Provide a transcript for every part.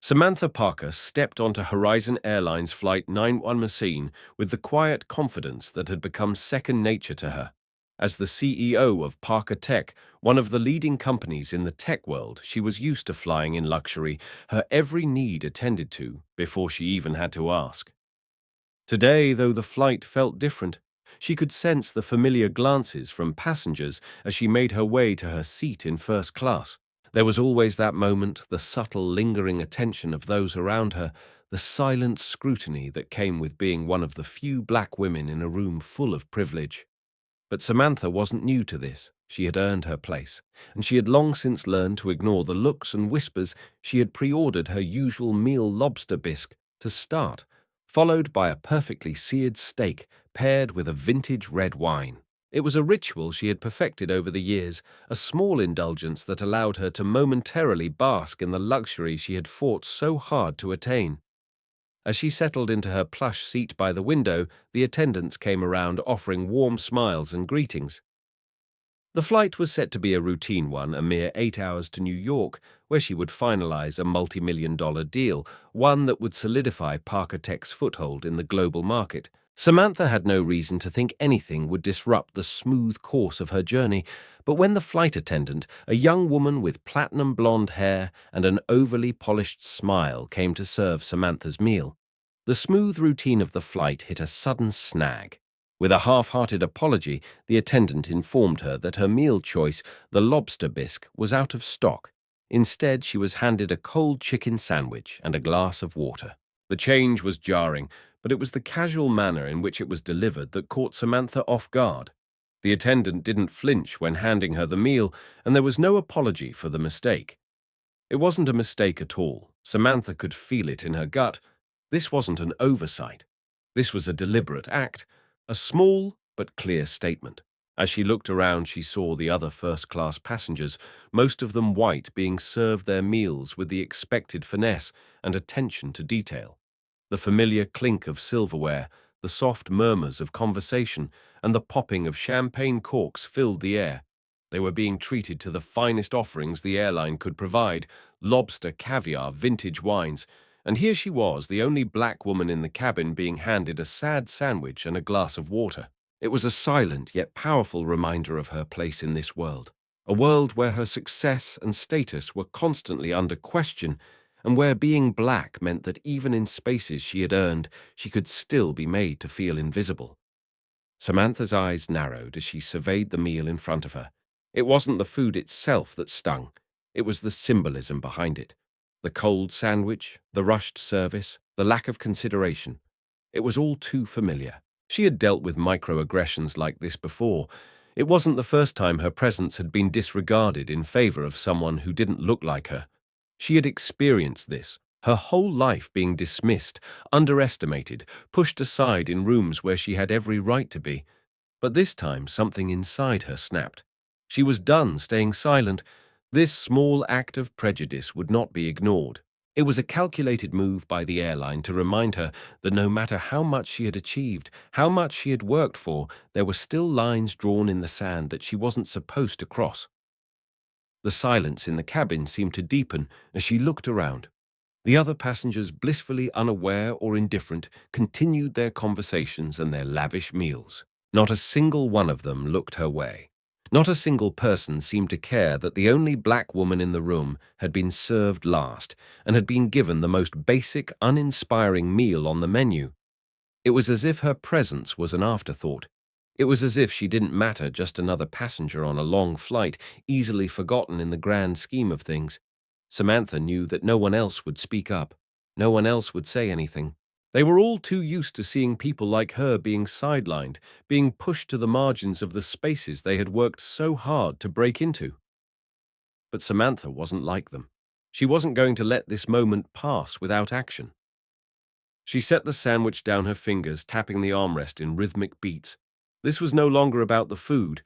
Samantha Parker stepped onto Horizon Airlines Flight 911 with the quiet confidence that had become second nature to her. As the CEO of Parker Tech, one of the leading companies in the tech world, she was used to flying in luxury, her every need attended to before she even had to ask. Today, though the flight felt different, she could sense the familiar glances from passengers as she made her way to her seat in first class. There was always that moment, the subtle, lingering attention of those around her, the silent scrutiny that came with being one of the few black women in a room full of privilege. But Samantha wasn't new to this. She had earned her place, and she had long since learned to ignore the looks and whispers. She had pre-ordered her usual meal lobster bisque to start, followed by a perfectly seared steak paired with a vintage red wine. It was a ritual she had perfected over the years, a small indulgence that allowed her to momentarily bask in the luxury she had fought so hard to attain. As she settled into her plush seat by the window, the attendants came around offering warm smiles and greetings. The flight was set to be a routine one, a mere 8 hours to New York, where she would finalize a multi-million-dollar deal, one that would solidify Parker Tech's foothold in the global market. Samantha had no reason to think anything would disrupt the smooth course of her journey, but when the flight attendant, a young woman with platinum blonde hair and an overly polished smile, came to serve Samantha's meal, the smooth routine of the flight hit a sudden snag. With a half-hearted apology, the attendant informed her that her meal choice, the lobster bisque, was out of stock. Instead, she was handed a cold chicken sandwich and a glass of water. The change was jarring, but it was the casual manner in which it was delivered that caught Samantha off guard. The attendant didn't flinch when handing her the meal, and there was no apology for the mistake. It wasn't a mistake at all. Samantha could feel it in her gut. This wasn't an oversight. This was a deliberate act, a small but clear statement. As she looked around, she saw the other first-class passengers, most of them white, being served their meals with the expected finesse and attention to detail. The familiar clink of silverware, the soft murmurs of conversation, and the popping of champagne corks filled the air. They were being treated to the finest offerings the airline could provide: lobster, caviar, vintage wines. And here she was, the only black woman in the cabin, being handed a sad sandwich and a glass of water. It was a silent yet powerful reminder of her place in this world, a world where her success and status were constantly under question, and where being black meant that even in spaces she had earned, she could still be made to feel invisible. Samantha's eyes narrowed as she surveyed the meal in front of her. It wasn't the food itself that stung. It was the symbolism behind it. The cold sandwich, the rushed service, the lack of consideration. It was all too familiar. She had dealt with microaggressions like this before. It wasn't the first time her presence had been disregarded in favor of someone who didn't look like her. She had experienced this, her whole life being dismissed, underestimated, pushed aside in rooms where she had every right to be. But this time something inside her snapped. She was done staying silent. This small act of prejudice would not be ignored. It was a calculated move by the airline to remind her that no matter how much she had achieved, how much she had worked for, there were still lines drawn in the sand that she wasn't supposed to cross. The silence in the cabin seemed to deepen as she looked around. The other passengers, blissfully unaware or indifferent, continued their conversations and their lavish meals. Not a single one of them looked her way. Not a single person seemed to care that the only black woman in the room had been served last and had been given the most basic, uninspiring meal on the menu. It was as if her presence was an afterthought. It was as if she didn't matter, just another passenger on a long flight, easily forgotten in the grand scheme of things. Samantha knew that no one else would speak up. No one else would say anything. They were all too used to seeing people like her being sidelined, being pushed to the margins of the spaces they had worked so hard to break into. But Samantha wasn't like them. She wasn't going to let this moment pass without action. She set the sandwich down her fingers, tapping the armrest in rhythmic beats. This was no longer about the food.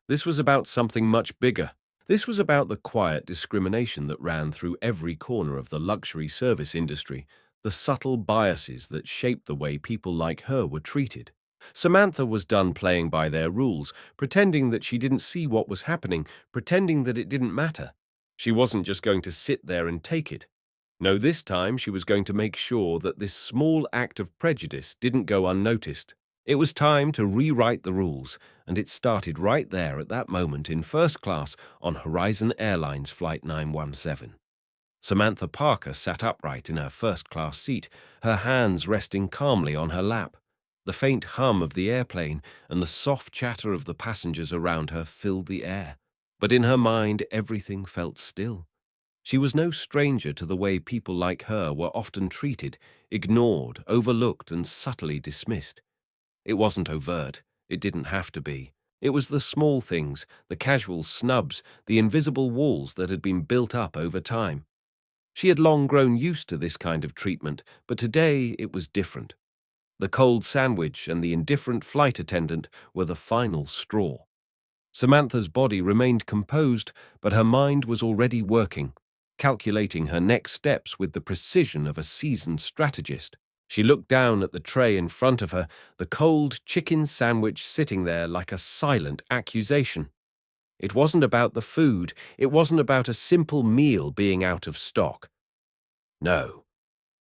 This was about something much bigger. This was about the quiet discrimination that ran through every corner of the luxury service industry, the subtle biases that shaped the way people like her were treated. Samantha was done playing by their rules, pretending that she didn't see what was happening, pretending that it didn't matter. She wasn't just going to sit there and take it. No, this time she was going to make sure that this small act of prejudice didn't go unnoticed. It was time to rewrite the rules, and it started right there at that moment in first class on Horizon Airlines Flight 917. Samantha Parker sat upright in her first-class seat, her hands resting calmly on her lap. The faint hum of the airplane and the soft chatter of the passengers around her filled the air. But in her mind, everything felt still. She was no stranger to the way people like her were often treated, ignored, overlooked, and subtly dismissed. It wasn't overt. It didn't have to be. It was the small things, the casual snubs, the invisible walls that had been built up over time. She had long grown used to this kind of treatment, but today it was different. The cold sandwich and the indifferent flight attendant were the final straw. Samantha's body remained composed, but her mind was already working, calculating her next steps with the precision of a seasoned strategist. She looked down at the tray in front of her, the cold chicken sandwich sitting there like a silent accusation. It wasn't about the food, it wasn't about a simple meal being out of stock. No,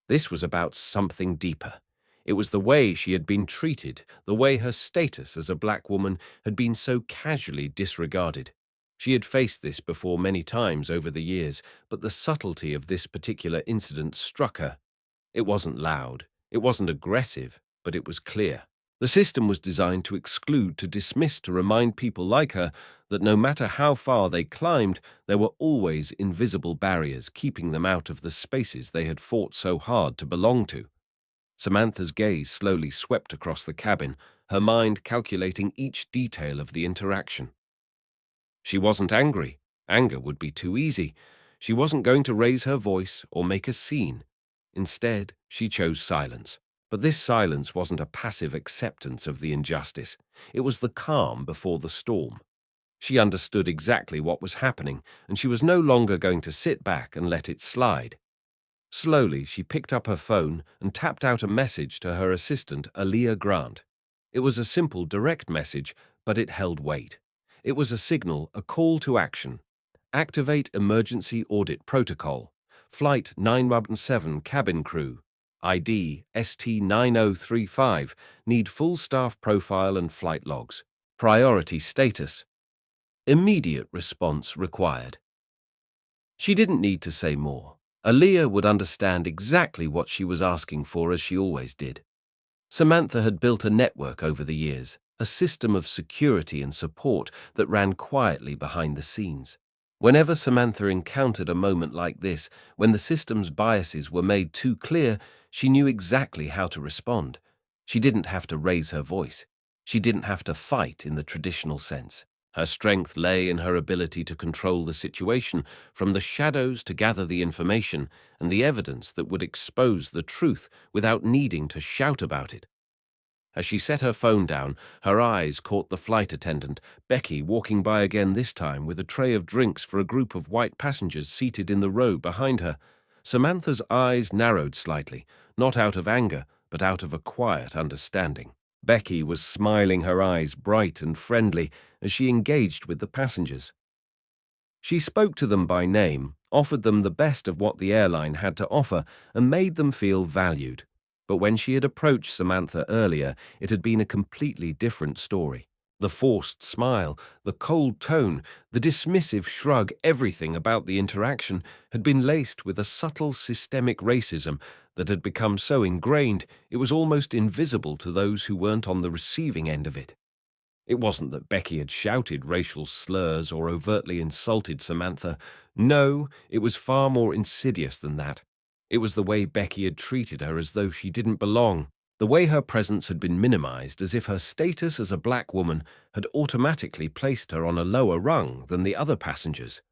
this was about something deeper. It was the way she had been treated, the way her status as a black woman had been so casually disregarded. She had faced this before many times over the years, but the subtlety of this particular incident struck her. It wasn't loud, it wasn't aggressive, but it was clear. The system was designed to exclude, to dismiss, to remind people like her that no matter how far they climbed, there were always invisible barriers keeping them out of the spaces they had fought so hard to belong to. Samantha's gaze slowly swept across the cabin, her mind calculating each detail of the interaction. She wasn't angry. Anger would be too easy. She wasn't going to raise her voice or make a scene. Instead, she chose silence. But this silence wasn't a passive acceptance of the injustice. It was the calm before the storm. She understood exactly what was happening, and she was no longer going to sit back and let it slide. Slowly, she picked up her phone and tapped out a message to her assistant, Aaliyah Grant. It was a simple, direct message, but it held weight. It was a signal, a call to action. Activate emergency audit protocol. Flight 917 cabin crew. ID ST9035. Need full staff profile and flight logs. Priority status. Immediate response required. She didn't need to say more. Aaliyah would understand exactly what she was asking for, as she always did. Samantha had built a network over the years, a system of security and support that ran quietly behind the scenes. Whenever Samantha encountered a moment like this, when the system's biases were made too clear, she knew exactly how to respond. She didn't have to raise her voice. She didn't have to fight in the traditional sense. Her strength lay in her ability to control the situation, from the shadows to gather the information and the evidence that would expose the truth without needing to shout about it. As she set her phone down, her eyes caught the flight attendant, Becky, walking by again, this time with a tray of drinks for a group of white passengers seated in the row behind her. Samantha's eyes narrowed slightly, not out of anger, but out of a quiet understanding. Becky was smiling, her eyes bright and friendly, as she engaged with the passengers. She spoke to them by name, offered them the best of what the airline had to offer, and made them feel valued. But when she had approached Samantha earlier, it had been a completely different story. The forced smile, the cold tone, the dismissive shrug, everything about the interaction had been laced with a subtle systemic racism that had become so ingrained it was almost invisible to those who weren't on the receiving end of it. It wasn't that Becky had shouted racial slurs or overtly insulted Samantha. No, it was far more insidious than that. It was the way Becky had treated her as though she didn't belong, the way her presence had been minimized, as if her status as a black woman had automatically placed her on a lower rung than the other passengers.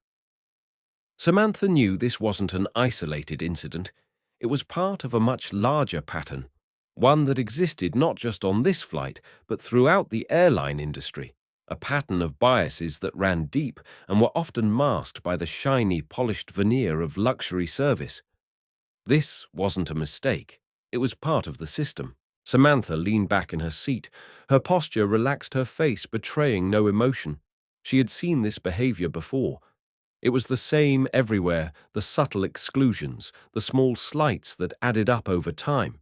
Samantha knew this wasn't an isolated incident. It was part of a much larger pattern, one that existed not just on this flight, but throughout the airline industry, a pattern of biases that ran deep and were often masked by the shiny, polished veneer of luxury service. This wasn't a mistake. It was part of the system. Samantha leaned back in her seat. Her posture relaxed, her face betraying no emotion. She had seen this behavior before. It was the same everywhere, the subtle exclusions, the small slights that added up over time.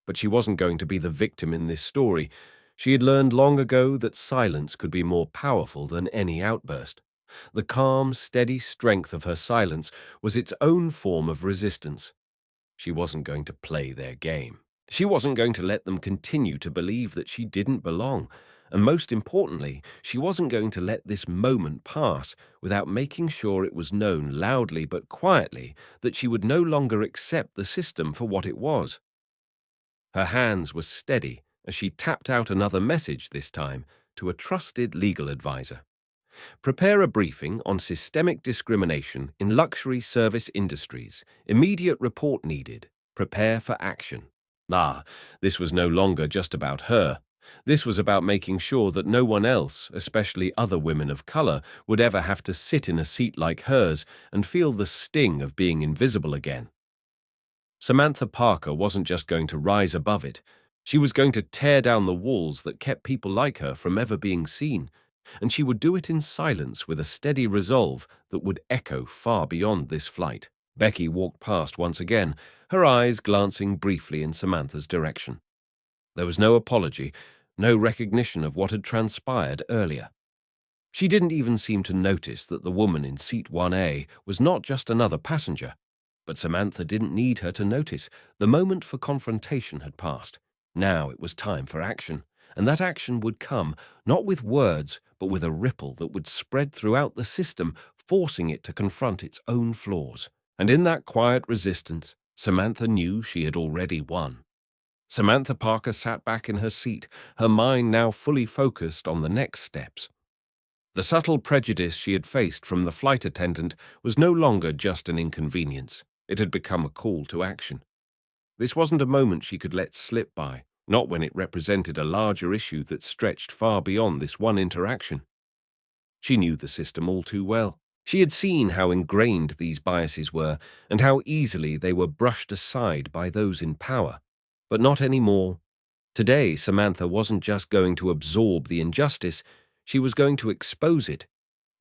But she wasn't going to be the victim in this story. She had learned long ago that silence could be more powerful than any outburst. The calm, steady strength of her silence was its own form of resistance. She wasn't going to play their game. She wasn't going to let them continue to believe that she didn't belong. And most importantly, she wasn't going to let this moment pass without making sure it was known loudly but quietly that she would no longer accept the system for what it was. Her hands were steady as she tapped out another message this time to a trusted legal advisor. Prepare a briefing on systemic discrimination in luxury service industries. Immediate report needed. Prepare for action. This was no longer just about her. This was about making sure that no one else, especially other women of color, would ever have to sit in a seat like hers and feel the sting of being invisible again. Samantha Parker wasn't just going to rise above it. She was going to tear down the walls that kept people like her from ever being seen. And she would do it in silence with a steady resolve that would echo far beyond this flight. Becky walked past once again, her eyes glancing briefly in Samantha's direction. There was no apology, no recognition of what had transpired earlier. She didn't even seem to notice that the woman in seat 1A was not just another passenger. But Samantha didn't need her to notice. The moment for confrontation had passed. Now it was time for action. And that action would come, not with words, but with a ripple that would spread throughout the system, forcing it to confront its own flaws. And in that quiet resistance, Samantha knew she had already won. Samantha Parker sat back in her seat, her mind now fully focused on the next steps. The subtle prejudice she had faced from the flight attendant was no longer just an inconvenience. It had become a call to action. This wasn't a moment she could let slip by, not when it represented a larger issue that stretched far beyond this one interaction. She knew the system all too well. She had seen how ingrained these biases were and how easily they were brushed aside by those in power. But not anymore. Today, Samantha wasn't just going to absorb the injustice, she was going to expose it,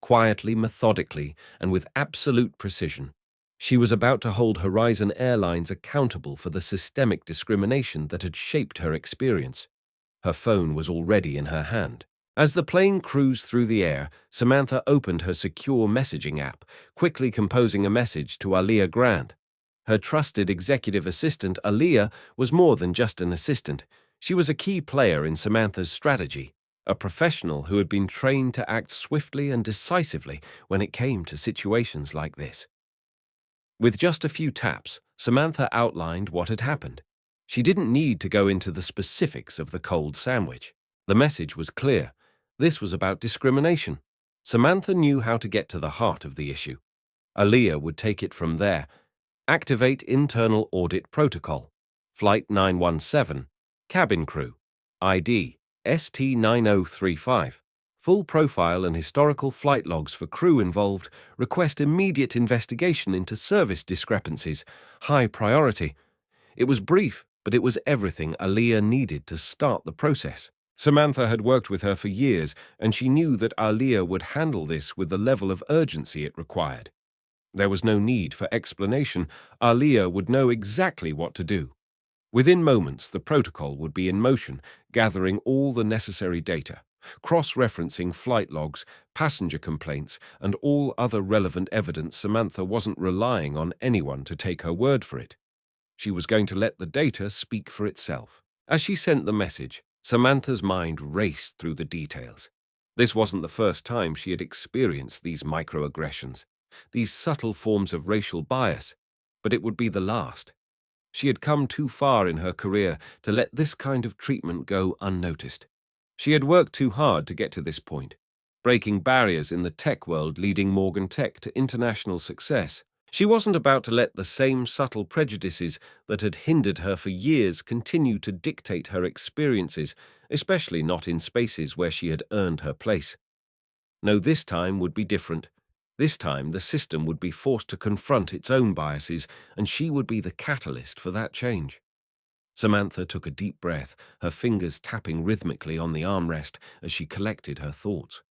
quietly, methodically, and with absolute precision. She was about to hold Horizon Airlines accountable for the systemic discrimination that had shaped her experience. Her phone was already in her hand. As the plane cruised through the air, Samantha opened her secure messaging app, quickly composing a message to Aaliyah Grant. Her trusted executive assistant, Aaliyah, was more than just an assistant. She was a key player in Samantha's strategy, a professional who had been trained to act swiftly and decisively when it came to situations like this. With just a few taps, Samantha outlined what had happened. She didn't need to go into the specifics of the cold sandwich. The message was clear. This was about discrimination. Samantha knew how to get to the heart of the issue. Aaliyah would take it from there. Activate internal audit protocol. Flight 917. Cabin crew. ID ST9035. Full profile and historical flight logs for crew involved. Request immediate investigation into service discrepancies. High priority. It was brief, but it was everything Aaliyah needed to start the process. Samantha had worked with her for years, and she knew that Aaliyah would handle this with the level of urgency it required. There was no need for explanation. Aaliyah would know exactly what to do. Within moments, the protocol would be in motion, gathering all the necessary data, cross-referencing flight logs, passenger complaints, and all other relevant evidence. Samantha wasn't relying on anyone to take her word for it. She was going to let the data speak for itself. As she sent the message, Samantha's mind raced through the details. This wasn't the first time she had experienced these microaggressions, these subtle forms of racial bias, but it would be the last. She had come too far in her career to let this kind of treatment go unnoticed. She had worked too hard to get to this point, breaking barriers in the tech world, leading Morgan Tech to international success. She wasn't about to let the same subtle prejudices that had hindered her for years continue to dictate her experiences, especially not in spaces where she had earned her place. No, this time would be different. This time, the system would be forced to confront its own biases, and she would be the catalyst for that change. Samantha took a deep breath, her fingers tapping rhythmically on the armrest as she collected her thoughts.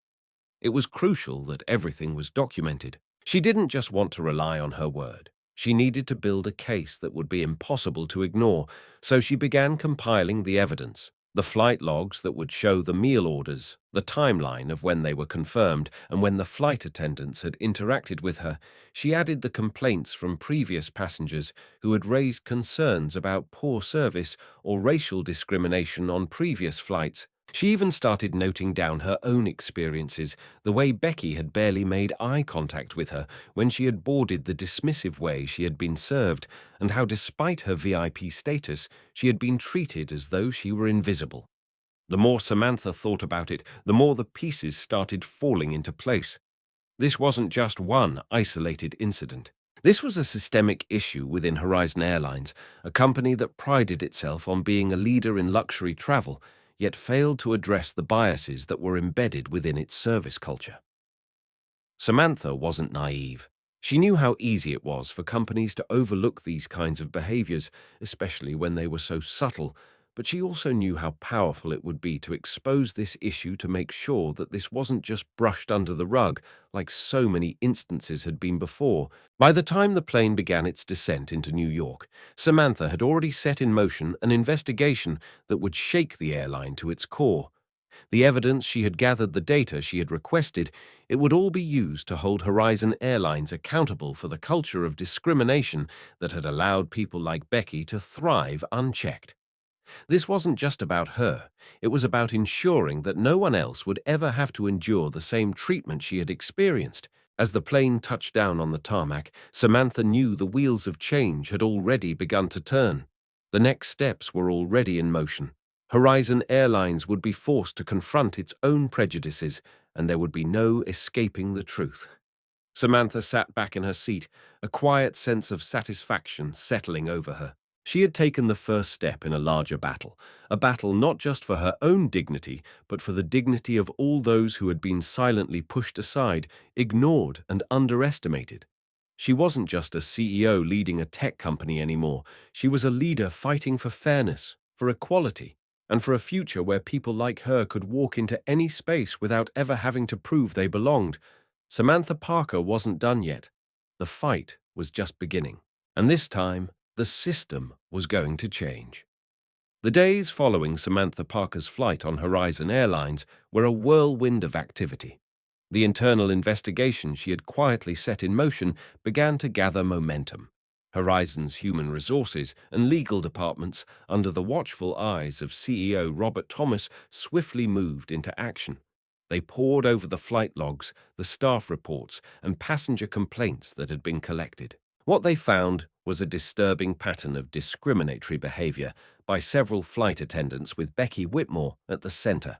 It was crucial that everything was documented. She didn't just want to rely on her word. She needed to build a case that would be impossible to ignore, so she began compiling the evidence. The flight logs that would show the meal orders, the timeline of when they were confirmed, and when the flight attendants had interacted with her. She added the complaints from previous passengers who had raised concerns about poor service or racial discrimination on previous flights. She even started noting down her own experiences, the way Becky had barely made eye contact with her when she had boarded, the dismissive way she had been served, and how despite her VIP status, she had been treated as though she were invisible. The more Samantha thought about it, the more the pieces started falling into place. This wasn't just one isolated incident. This was a systemic issue within Horizon Airlines, a company that prided itself on being a leader in luxury travel, yet failed to address the biases that were embedded within its service culture. Samantha wasn't naive. She knew how easy it was for companies to overlook these kinds of behaviors, especially when they were so subtle, but she also knew how powerful it would be to expose this issue to make sure that this wasn't just brushed under the rug, like so many instances had been before. By the time the plane began its descent into New York, Samantha had already set in motion an investigation that would shake the airline to its core. The evidence she had gathered, the data she had requested, it would all be used to hold Horizon Airlines accountable for the culture of discrimination that had allowed people like Becky to thrive unchecked. This wasn't just about her. It was about ensuring that no one else would ever have to endure the same treatment she had experienced. As the plane touched down on the tarmac, Samantha knew the wheels of change had already begun to turn. The next steps were already in motion. Horizon Airlines would be forced to confront its own prejudices, and there would be no escaping the truth. Samantha sat back in her seat, a quiet sense of satisfaction settling over her. She had taken the first step in a larger battle, a battle not just for her own dignity, but for the dignity of all those who had been silently pushed aside, ignored, and underestimated. She wasn't just a CEO leading a tech company anymore. She was a leader fighting for fairness, for equality, and for a future where people like her could walk into any space without ever having to prove they belonged. Samantha Parker wasn't done yet. The fight was just beginning. And this time, the system was going to change. The days following Samantha Parker's flight on Horizon Airlines were a whirlwind of activity. The internal investigation she had quietly set in motion began to gather momentum. Horizon's human resources and legal departments, under the watchful eyes of CEO Robert Thomas, swiftly moved into action. They pored over the flight logs, the staff reports, and passenger complaints that had been collected. What they found was a disturbing pattern of discriminatory behavior by several flight attendants, with Becky Whitmore at the center.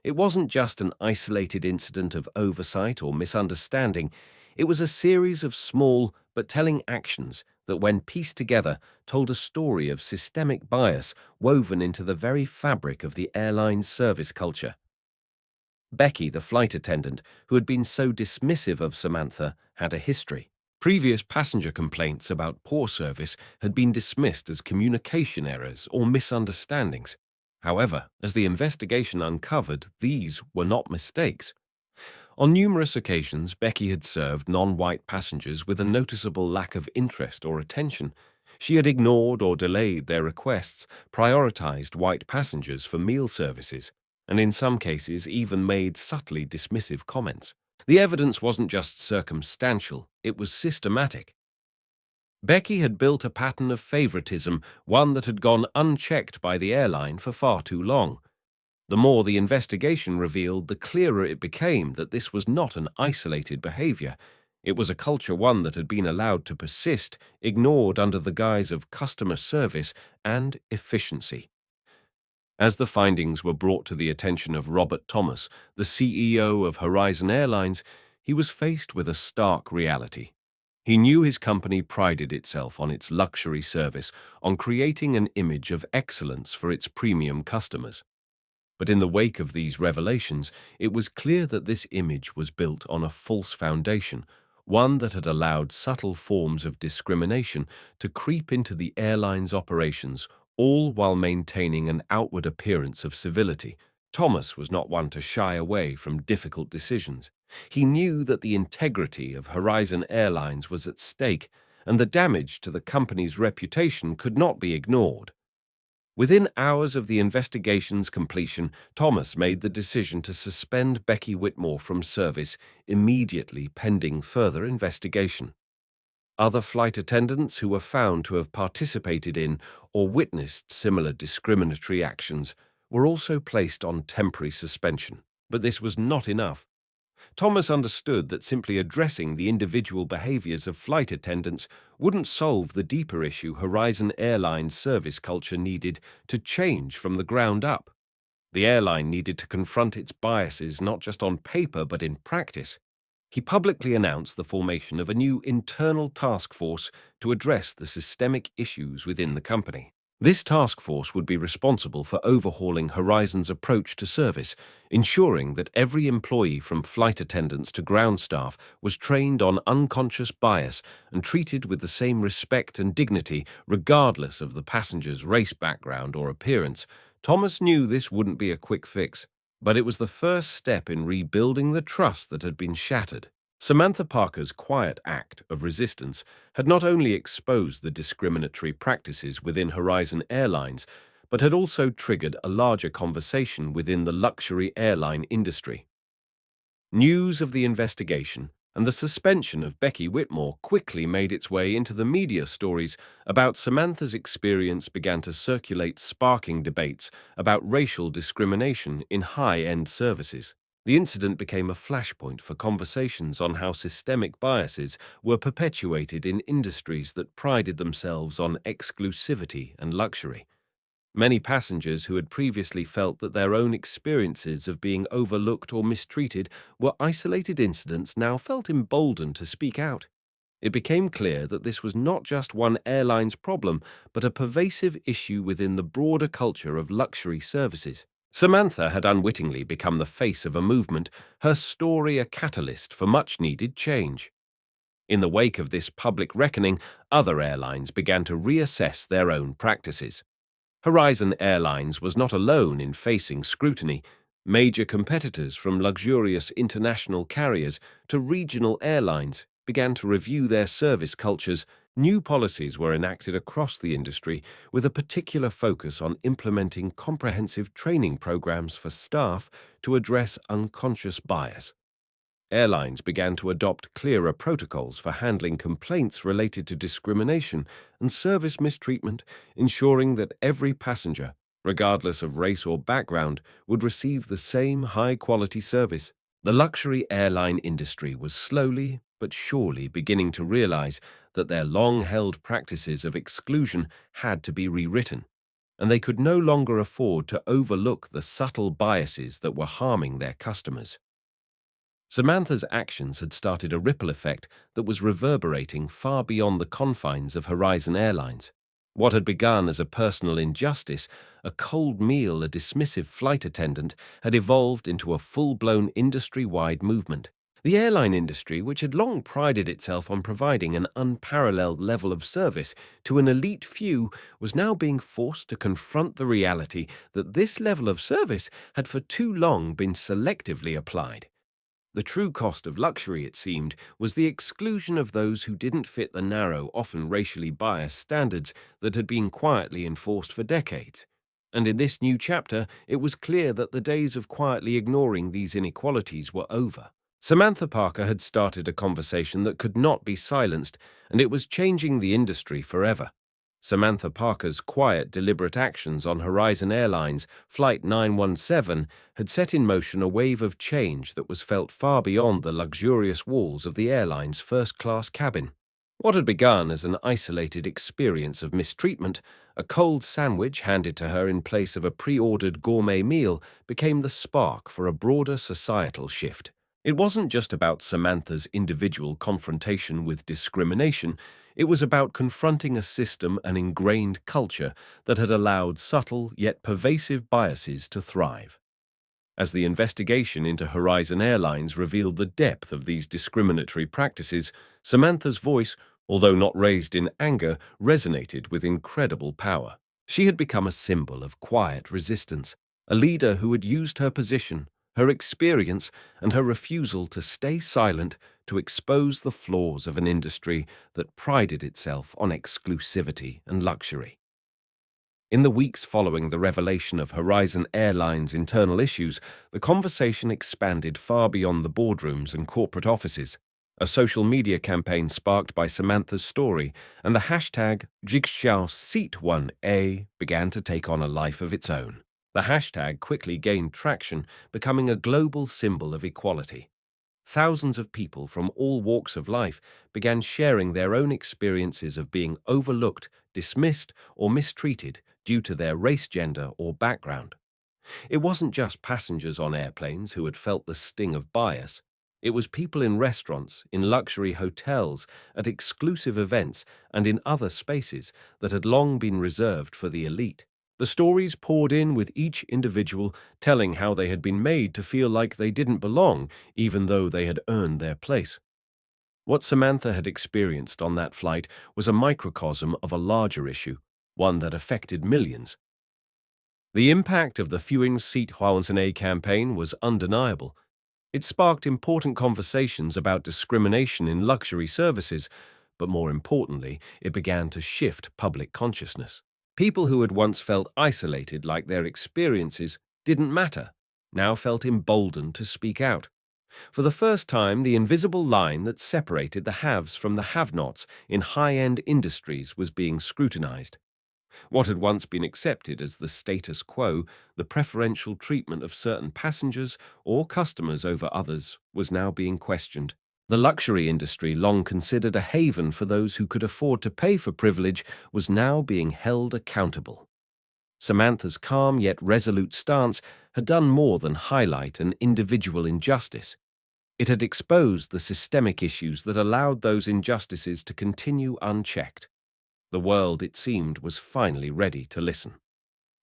It wasn't just an isolated incident of oversight or misunderstanding. It was a series of small but telling actions that, when pieced together, told a story of systemic bias woven into the very fabric of the airline's service culture. Becky, the flight attendant, who had been so dismissive of Samantha, had a history. Previous passenger complaints about poor service had been dismissed as communication errors or misunderstandings. However, as the investigation uncovered, these were not mistakes. On numerous occasions, Becky had served non-white passengers with a noticeable lack of interest or attention. She had ignored or delayed their requests, prioritized white passengers for meal services, and in some cases even made subtly dismissive comments. The evidence wasn't just circumstantial, it was systematic. Becky had built a pattern of favoritism, one that had gone unchecked by the airline for far too long. The more the investigation revealed, the clearer it became that this was not an isolated behavior. It was a culture, one that had been allowed to persist, ignored under the guise of customer service and efficiency. As the findings were brought to the attention of Robert Thomas, the CEO of Horizon Airlines, he was faced with a stark reality. He knew his company prided itself on its luxury service, on creating an image of excellence for its premium customers. But in the wake of these revelations, it was clear that this image was built on a false foundation, one that had allowed subtle forms of discrimination to creep into the airline's operations, all while maintaining an outward appearance of civility. Thomas was not one to shy away from difficult decisions. He knew that the integrity of Horizon Airlines was at stake, and the damage to the company's reputation could not be ignored. Within hours of the investigation's completion, Thomas made the decision to suspend Becky Whitmore from service immediately pending further investigation. Other flight attendants who were found to have participated in or witnessed similar discriminatory actions were also placed on temporary suspension. But this was not enough. Thomas understood that simply addressing the individual behaviors of flight attendants wouldn't solve the deeper issue Horizon Airlines' service culture needed to change from the ground up. The airline needed to confront its biases not just on paper but in practice. He publicly announced the formation of a new internal task force to address the systemic issues within the company. This task force would be responsible for overhauling Horizon's approach to service, ensuring that every employee from flight attendants to ground staff was trained on unconscious bias and treated with the same respect and dignity regardless of the passenger's race background or appearance. Thomas knew this wouldn't be a quick fix, but it was the first step in rebuilding the trust that had been shattered. Samantha Parker's quiet act of resistance had not only exposed the discriminatory practices within Horizon Airlines, but had also triggered a larger conversation within the luxury airline industry. News of the investigation and the suspension of Becky Whitmore quickly made its way into the media. Stories about Samantha's experience began to circulate, sparking debates about racial discrimination in high-end services. The incident became a flashpoint for conversations on how systemic biases were perpetuated in industries that prided themselves on exclusivity and luxury. Many passengers who had previously felt that their own experiences of being overlooked or mistreated were isolated incidents now felt emboldened to speak out. It became clear that this was not just one airline's problem, but a pervasive issue within the broader culture of luxury services. Samantha had unwittingly become the face of a movement, her story a catalyst for much-needed change. In the wake of this public reckoning, other airlines began to reassess their own practices. Horizon Airlines was not alone in facing scrutiny. Major competitors from luxurious international carriers to regional airlines began to review their service cultures. New policies were enacted across the industry with a particular focus on implementing comprehensive training programs for staff to address unconscious bias. Airlines began to adopt clearer protocols for handling complaints related to discrimination and service mistreatment, ensuring that every passenger, regardless of race or background, would receive the same high-quality service. The luxury airline industry was slowly but surely beginning to realize that their long-held practices of exclusion had to be rewritten, and they could no longer afford to overlook the subtle biases that were harming their customers. Samantha's actions had started a ripple effect that was reverberating far beyond the confines of Horizon Airlines. What had begun as a personal injustice, a cold meal, a dismissive flight attendant, had evolved into a full-blown industry-wide movement. The airline industry, which had long prided itself on providing an unparalleled level of service to an elite few, was now being forced to confront the reality that this level of service had for too long been selectively applied. The true cost of luxury, it seemed, was the exclusion of those who didn't fit the narrow, often racially biased standards that had been quietly enforced for decades. And in this new chapter, it was clear that the days of quietly ignoring these inequalities were over. Samantha Parker had started a conversation that could not be silenced, and it was changing the industry forever. Samantha Parker's quiet, deliberate actions on Horizon Airlines Flight 917 had set in motion a wave of change that was felt far beyond the luxurious walls of the airline's first-class cabin. What had begun as an isolated experience of mistreatment, a cold sandwich handed to her in place of a pre-ordered gourmet meal, became the spark for a broader societal shift. It wasn't just about Samantha's individual confrontation with discrimination. It was about confronting a system and ingrained culture that had allowed subtle yet pervasive biases to thrive. As the investigation into Horizon Airlines revealed the depth of these discriminatory practices, Samantha's voice, although not raised in anger, resonated with incredible power. She had become a symbol of quiet resistance, a leader who had used her position, her experience, and her refusal to stay silent to expose the flaws of an industry that prided itself on exclusivity and luxury. In the weeks following the revelation of Horizon Airlines' internal issues, the conversation expanded far beyond the boardrooms and corporate offices. A social media campaign sparked by Samantha's story and the hashtag #JigShaoSeat1A began to take on a life of its own. The hashtag quickly gained traction, becoming a global symbol of equality. Thousands of people from all walks of life began sharing their own experiences of being overlooked, dismissed, or mistreated due to their race, gender, or background. It wasn't just passengers on airplanes who had felt the sting of bias. It was people in restaurants, in luxury hotels, at exclusive events, and in other spaces that had long been reserved for the elite. The stories poured in with each individual telling how they had been made to feel like they didn't belong, even though they had earned their place. What Samantha had experienced on that flight was a microcosm of a larger issue, one that affected millions. The impact of the Fewing Seat Horizon campaign was undeniable. It sparked important conversations about discrimination in luxury services, but more importantly, it began to shift public consciousness. People who had once felt isolated, like their experiences didn't matter, now felt emboldened to speak out. For the first time, the invisible line that separated the haves from the have-nots in high-end industries was being scrutinized. What had once been accepted as the status quo, the preferential treatment of certain passengers or customers over others, was now being questioned. The luxury industry, long considered a haven for those who could afford to pay for privilege, was now being held accountable. Samantha's calm yet resolute stance had done more than highlight an individual injustice. It had exposed the systemic issues that allowed those injustices to continue unchecked. The world, it seemed, was finally ready to listen.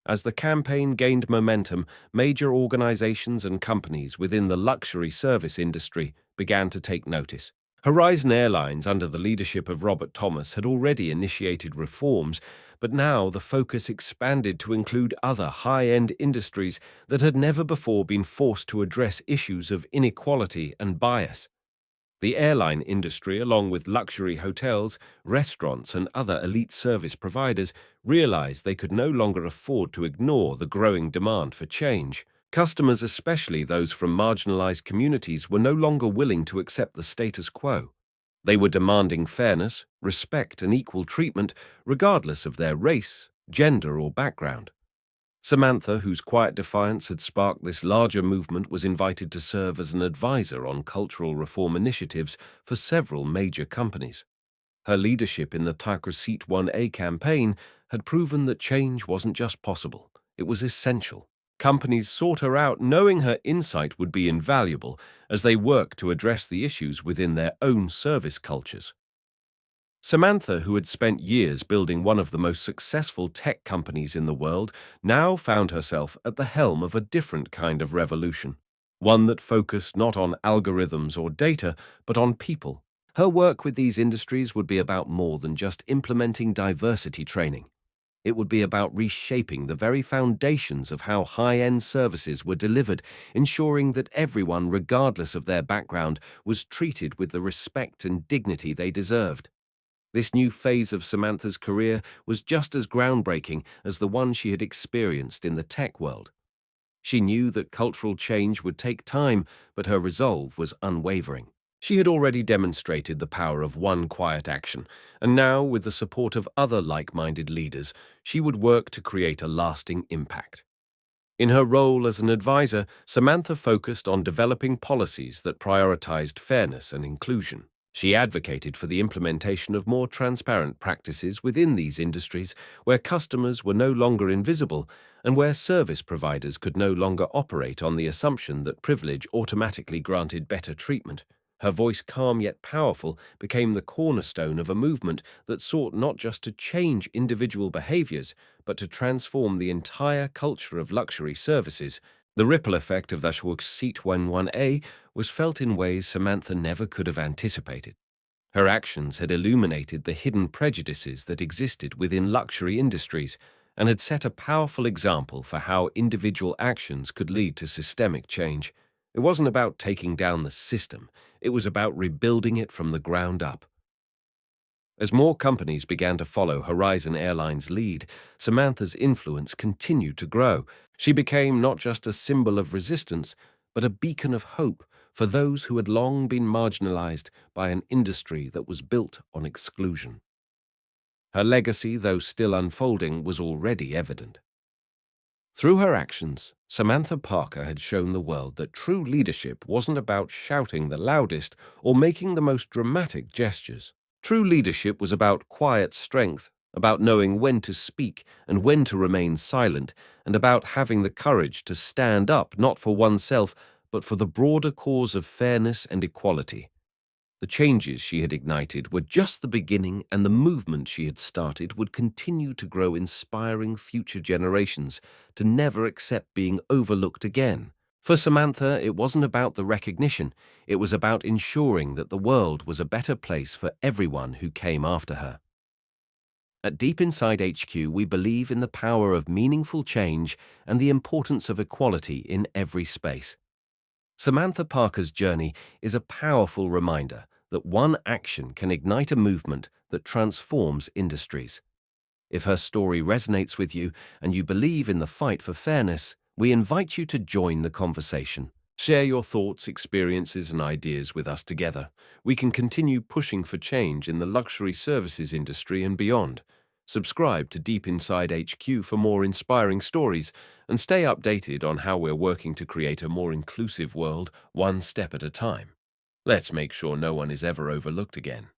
As the campaign gained momentum, major organizations and companies within the luxury service industry began to take notice. Horizon Airlines, under the leadership of Robert Thomas, had already initiated reforms, but now the focus expanded to include other high-end industries that had never before been forced to address issues of inequality and bias. The airline industry, along with luxury hotels, restaurants, and other elite service providers, realized they could no longer afford to ignore the growing demand for change. Customers, especially those from marginalized communities, were no longer willing to accept the status quo. They were demanding fairness, respect, and equal treatment, regardless of their race, gender, or background. Samantha, whose quiet defiance had sparked this larger movement, was invited to serve as an advisor on cultural reform initiatives for several major companies. Her leadership in the #JigShaoSeat1A campaign had proven that change wasn't just possible, it was essential. Companies sought her out knowing her insight would be invaluable as they worked to address the issues within their own service cultures. Samantha, who had spent years building one of the most successful tech companies in the world, now found herself at the helm of a different kind of revolution, one that focused not on algorithms or data, but on people. Her work with these industries would be about more than just implementing diversity training. It would be about reshaping the very foundations of how high-end services were delivered, ensuring that everyone, regardless of their background, was treated with the respect and dignity they deserved. This new phase of Samantha's career was just as groundbreaking as the one she had experienced in the tech world. She knew that cultural change would take time, but her resolve was unwavering. She had already demonstrated the power of one quiet action, and now, with the support of other like-minded leaders, she would work to create a lasting impact. In her role as an advisor, Samantha focused on developing policies that prioritized fairness and inclusion. She advocated for the implementation of more transparent practices within these industries, where customers were no longer invisible and where service providers could no longer operate on the assumption that privilege automatically granted better treatment. Her voice, calm yet powerful, became the cornerstone of a movement that sought not just to change individual behaviors, but to transform the entire culture of luxury services. The ripple effect of the #JigShaoSeat1A was felt in ways Samantha never could have anticipated. Her actions had illuminated the hidden prejudices that existed within luxury industries, and had set a powerful example for how individual actions could lead to systemic change. It wasn't about taking down the system, it was about rebuilding it from the ground up. As more companies began to follow Horizon Airlines' lead, Samantha's influence continued to grow. She became not just a symbol of resistance, but a beacon of hope for those who had long been marginalized by an industry that was built on exclusion. Her legacy, though still unfolding, was already evident. Through her actions, Samantha Parker had shown the world that true leadership wasn't about shouting the loudest or making the most dramatic gestures. True leadership was about quiet strength, about knowing when to speak and when to remain silent, and about having the courage to stand up not for oneself, but for the broader cause of fairness and equality. The changes she had ignited were just the beginning, and the movement she had started would continue to grow, inspiring future generations to never accept being overlooked again. For Samantha, it wasn't about the recognition, it was about ensuring that the world was a better place for everyone who came after her. At Deep Inside HQ, we believe in the power of meaningful change and the importance of equality in every space. Samantha Parker's journey is a powerful reminder that one action can ignite a movement that transforms industries. If her story resonates with you and you believe in the fight for fairness, we invite you to join the conversation. Share your thoughts, experiences, and ideas with us together. We can continue pushing for change in the luxury services industry and beyond. Subscribe to Deep Inside HQ for more inspiring stories and stay updated on how we're working to create a more inclusive world, one step at a time. Let's make sure no one is ever overlooked again.